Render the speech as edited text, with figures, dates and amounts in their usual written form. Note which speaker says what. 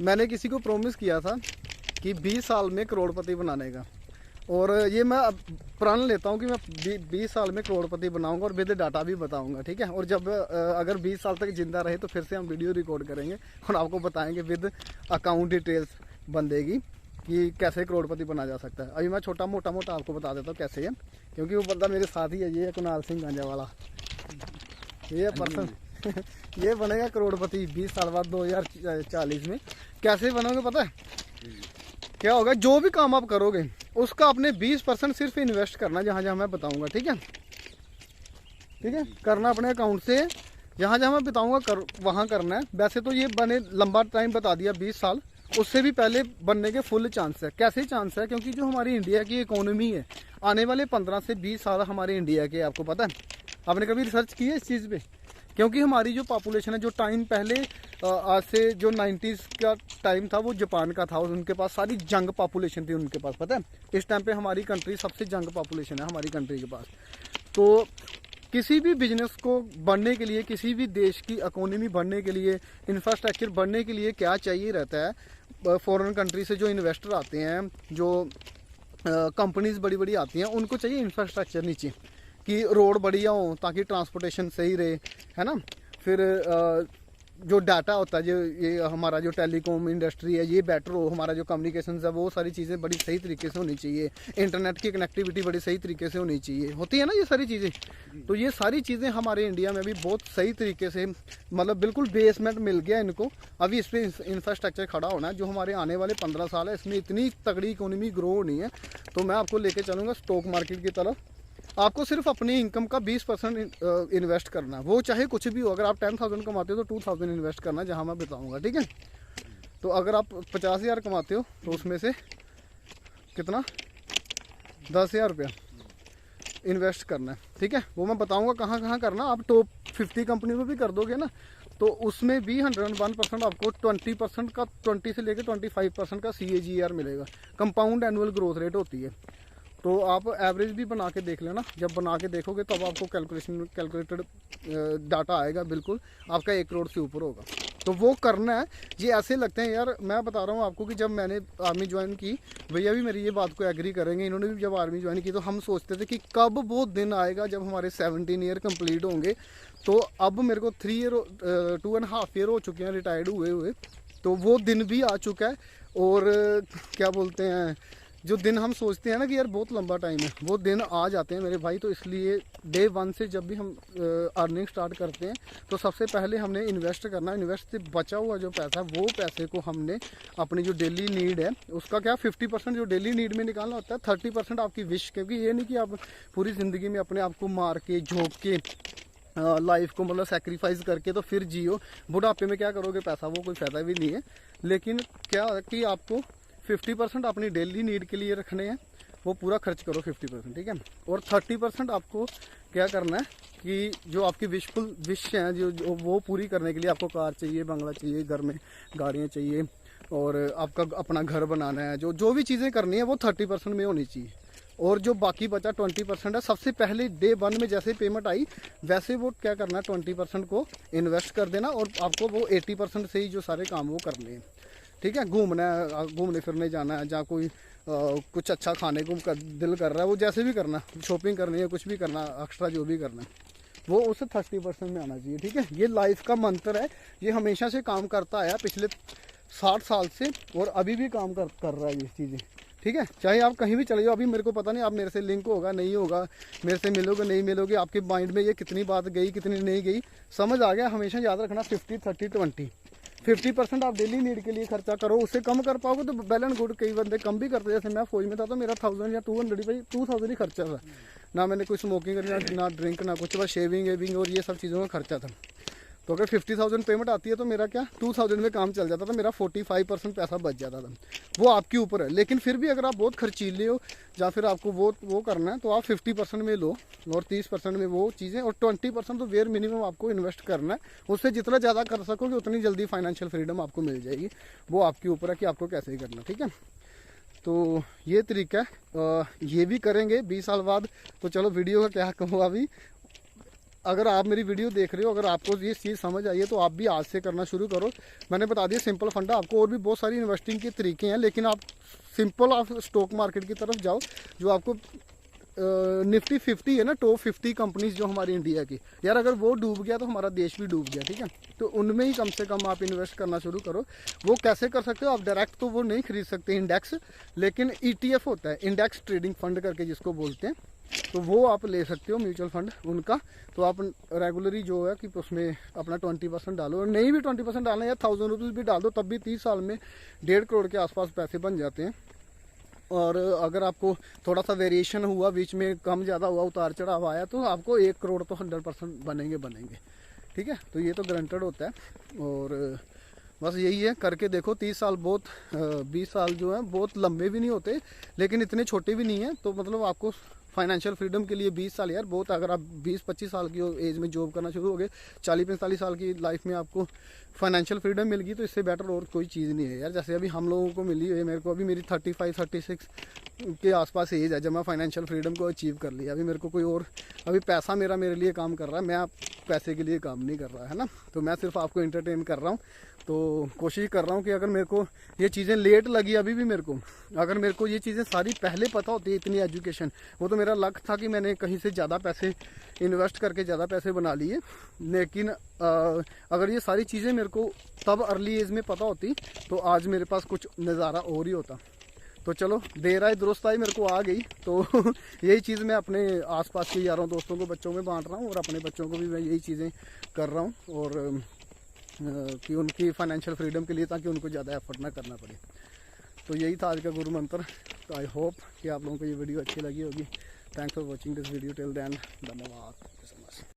Speaker 1: मैंने किसी को प्रॉमिस किया था कि 20 साल में करोड़पति बनाने का, और ये मैं प्रण लेता हूँ कि मैं 20 साल में करोड़पति बनाऊंगा और विद डाटा भी बताऊंगा, ठीक है। और जब अगर 20 साल तक जिंदा रहे तो फिर से हम वीडियो रिकॉर्ड करेंगे और आपको बताएंगे विद अकाउंट डिटेल्स बंदेगी कि कैसे करोड़पति बना जा सकता है। अभी मैं छोटा मोटा आपको बता देता हूँ कैसे है, क्योंकि वो बंदा मेरे साथ ही है, ये है कुणाल सिंह गांजा वाला, ये पर्सन ये बनेगा करोड़पति 20 साल बाद 2040 में। कैसे बनोगे पता है क्या होगा? जो भी काम आप करोगे उसका अपने 20% सिर्फ इन्वेस्ट करना, जहाँ जहाँ मैं बताऊंगा, ठीक है। ठीक है, करना अपने अकाउंट से, जहाँ जहाँ मैं बताऊंगा वहाँ करना है। वैसे तो ये बने लंबा टाइम बता दिया 20 साल, उससे भी पहले बनने के फुल चांस है। कैसे चांस है? क्योंकि जो हमारी इंडिया की इकोनॉमी है आने वाले 15 से 20 साल हमारे इंडिया के, आपको पता है? आपने कभी रिसर्च की है इस चीज़ पे? क्योंकि हमारी जो पॉपुलेशन है, जो टाइम पहले आज से जो 90s का टाइम था वो जापान का था, और उनके पास सारी जंग पॉपुलेशन थी उनके पास, पता है? इस टाइम पे हमारी कंट्री सबसे जंग पॉपुलेशन है हमारी कंट्री के पास। तो किसी भी बिजनेस को बढ़ने के लिए, किसी भी देश की इकोनॉमी बढ़ने के लिए, इंफ्रास्ट्रक्चर बढ़ने के लिए क्या चाहिए रहता है? फॉरेन कंट्री से जो इन्वेस्टर आते हैं, जो कंपनीज बड़ी बड़ी आती हैं, उनको चाहिए इंफ्रास्ट्रक्चर नीचे कि रोड बढ़िया हो ताकि ट्रांसपोर्टेशन सही रहे, है ना। फिर जो डाटा होता है, जो ये हमारा जो टेलीकॉम इंडस्ट्री है ये बेटर हो, हमारा जो कम्युनिकेशन है वो सारी चीज़ें बड़ी सही तरीके से होनी चाहिए, इंटरनेट की कनेक्टिविटी बड़ी सही तरीके से होनी चाहिए, होती है ना ये सारी चीज़ें। तो ये सारी चीज़ें हमारे इंडिया में भी बहुत सही तरीके से, मतलब बिल्कुल बेसमेंट मिल गया इनको, अभी इस पर इंफ्रास्ट्रक्चर खड़ा होना है। जो हमारे आने वाले 15 साल है इसमें इतनी तगड़ी इकोनॉमी ग्रो होनी है। तो मैं आपको लेके चलूँगा स्टॉक मार्केट की तरफ। आपको सिर्फ अपनी इनकम का 20% इन्वेस्ट करना है, वो चाहे कुछ भी हो। अगर आप 10,000 कमाते हो तो 2,000 इन्वेस्ट करना, जहाँ मैं बताऊंगा, ठीक है। तो अगर आप 50,000 कमाते हो तो उसमें से कितना 10,000 रुपया इन्वेस्ट करना है, ठीक है। वो मैं बताऊंगा कहाँ कहाँ करना। आप टॉप 50 कंपनी में भी कर दोगे ना, तो उसमें भी 101% आपको 20% का, 20 से लेकर 25% का CAGR मिलेगा, कंपाउंड एनुअल ग्रोथ रेट होती है। तो आप एवरेज भी बना के देख लेना, जब बना के देखोगे तब आपको कैलकुलेटेड डाटा आएगा, बिल्कुल आपका 1 करोड़ से ऊपर होगा। तो वो करना है। ये ऐसे लगते हैं यार, मैं बता रहा हूँ आपको कि जब मैंने आर्मी ज्वाइन की, भैया भी मेरी ये बात को एग्री करेंगे, इन्होंने भी जब आर्मी ज्वाइन की तो हम सोचते थे कि कब वो दिन आएगा जब हमारे 17 ईयर कंप्लीट होंगे। तो अब मेरे को 2.5 ईयर हो चुके हैं रिटायर्ड हुए, तो वो दिन भी आ चुका है। और क्या बोलते हैं, जो दिन हम सोचते हैं ना कि यार बहुत लंबा टाइम है, वो दिन आ जाते हैं मेरे भाई। तो इसलिए डे 1 से जब भी हम अर्निंग स्टार्ट करते हैं तो सबसे पहले हमने इन्वेस्ट करना है। इन्वेस्ट से बचा हुआ जो पैसा है वो पैसे को हमने अपनी जो डेली नीड है उसका क्या 50% जो डेली नीड में निकालना होता है, 30% आपकी विश। क्योंकि ये नहीं कि आप पूरी ज़िंदगी में अपने आप को मार के झोंक के लाइफ को मतलब सेक्रीफाइस करके तो फिर जियो। बुढ़ापे में क्या करोगे पैसा, वो कोई फ़ायदा भी नहीं है। लेकिन क्या है कि आपको 50% अपनी डेली नीड के लिए रखने हैं, वो पूरा खर्च करो 50%, ठीक है। और 30% आपको क्या करना है कि जो आपकी विश हैं, जो वो पूरी करने के लिए आपको कार चाहिए, बंगला चाहिए, घर में गाड़ियाँ चाहिए, और आपका अपना घर बनाना है, जो भी चीज़ें करनी है वो 30% में होनी चाहिए। और जो बाकी बचा 20% है, सबसे पहले डे 1 में जैसे पेमेंट आई वैसे वो क्या करना है 20% को इन्वेस्ट कर देना, और आपको वो 80% से ही जो सारे काम वो करने हैं, ठीक है। घूमने फिरने जाना है, जहाँ कोई कुछ अच्छा खाने को दिल कर रहा है, वो जैसे भी करना, शॉपिंग करनी है, कुछ भी करना, एक्स्ट्रा जो भी करना है वो उसे 30% में आना चाहिए, ठीक है। ये लाइफ का मंत्र है, ये हमेशा से काम करता आया पिछले 60 साल से, और अभी भी काम कर रहा है ये चीज़ें, ठीक है। चाहे आप कहीं भी चले जाओ, अभी मेरे को पता नहीं आप मेरे से लिंक होगा नहीं होगा, मेरे से मिलोगे नहीं मिलोगे, आपके माइंड में ये कितनी बात गई कितनी नहीं गई समझ आ गया। हमेशा याद रखना 50, 30, 20। 50% आप डेली नीड के लिए खर्चा करो, उससे कम कर पाओगे तो वेल एंड गुड। कई बंदे कम भी करते, जैसे मैं फौज में था तो मेरा 1000 या 200 ही खर्चा था, ना मैंने कोई स्मोकिंग करी, ना ड्रिंक, ना कुछ, बस शेविंग वेविंग और ये सब चीज़ों का खर्चा था। तो अगर 50,000 पेमेंट आती है तो मेरा क्या 2,000 में काम चल जाता था, मेरा 45% पैसा बच जाता था। वो आपके ऊपर है। लेकिन फिर भी अगर आप बहुत खर्चीले हो या फिर आपको वो करना है तो आप 50% में लो, और 30% में वो चीज़ें, और 20% तो वेयर मिनिमम आपको इन्वेस्ट करना है। उससे जितना ज़्यादा कर सकोगे उतनी जल्दी फाइनेंशियल फ्रीडम आपको मिल जाएगी। वो आपके ऊपर है कि आपको कैसे ही करना, ठीक है। तो ये तरीका है, ये भी करेंगे 20 साल बाद। तो चलो वीडियो का क्या कहूँ, अभी अगर आप मेरी वीडियो देख रहे हो, अगर आपको ये चीज़ समझ आई है तो आप भी आज से करना शुरू करो। मैंने बता दिया सिंपल फंडा, आपको और भी बहुत सारी इन्वेस्टिंग के तरीके हैं, लेकिन आप सिंपल आप स्टॉक मार्केट की तरफ जाओ, जो आपको निफ्टी 50 है ना, टॉप 50 कंपनीज जो हमारी इंडिया की, यार अगर वो डूब गया तो हमारा देश भी डूब गया, ठीक है। तो उनमें ही कम से कम आप इन्वेस्ट करना शुरू करो। वो कैसे कर सकते हो आप, डायरेक्ट तो वो नहीं खरीद सकते इंडेक्स, लेकिन ETF होता है, इंडेक्स ट्रेडिंग फंड करके जिसको बोलते हैं, तो वो आप ले सकते हो म्यूचुअल फंड उनका। तो आप रेगुलरली जो है कि उसमें अपना 20% डालो, और नहीं भी 20% डालना, या 1000 रुपीज़ भी डाल दो, तब भी 30 साल में 1.5 करोड़ के आसपास पैसे बन जाते हैं। और अगर आपको थोड़ा सा वेरिएशन हुआ, बीच में कम ज़्यादा हुआ, उतार चढ़ाव आया, तो आपको 1 करोड़ तो 100% बनेंगे, ठीक है। तो ये तो गारंटेड होता है। और बस यही है, करके देखो। 30 साल बहुत 20 साल जो है बहुत लंबे भी नहीं होते, लेकिन इतने छोटे भी नहीं है। तो मतलब आपको फाइनेंशियल फ्रीडम के लिए 20 साल यार बहुत, अगर आप 20-25 साल की एज में जॉब करना शुरू हो गए, 40-45 साल की लाइफ में आपको फाइनेंशियल फ्रीडम मिल गई, तो इससे बेटर और कोई चीज़ नहीं है यार। जैसे अभी हम लोगों को मिली है, मेरे को अभी मेरी 35-36 के आसपास एज है जब मैं फाइनेंशियल फ्रीडम को अचीव कर लिया। अभी मेरे को कोई और, अभी पैसा मेरे लिए काम कर रहा है, मैं आप पैसे के लिए काम नहीं कर रहा है ना। तो मैं सिर्फ आपको एंटरटेन कर रहा हूँ। तो कोशिश कर रहा हूँ कि अगर मेरे को ये चीज़ें लेट लगी अभी भी मेरे को, अगर मेरे को ये चीज़ें सारी पहले पता होती है, इतनी एजुकेशन, वो तो मेरा लक था कि मैंने कहीं से ज़्यादा पैसे इन्वेस्ट करके ज़्यादा पैसे बना लिए। लेकिन अगर ये सारी चीज़ें मेरे को तब अर्ली एज में पता होती, तो आज मेरे पास कुछ नज़ारा और ही होता। तो चलो, देर आए दुरुस्त आई, मेरे को आ गई। तो यही चीज़ मैं अपने आसपास के यारों दोस्तों को, बच्चों में बांट रहा हूँ, और अपने बच्चों को भी मैं यही चीज़ें कर रहा हूँ, और कि उनकी फाइनेंशियल फ्रीडम के लिए, ताकि उनको ज़्यादा एफर्ट ना करना पड़े। तो यही था आज का गुरु मंत्र। तो आई होप कि आप लोगों को ये वीडियो अच्छी लगी होगी। Thanks for watching this video till then. धन्यवाद।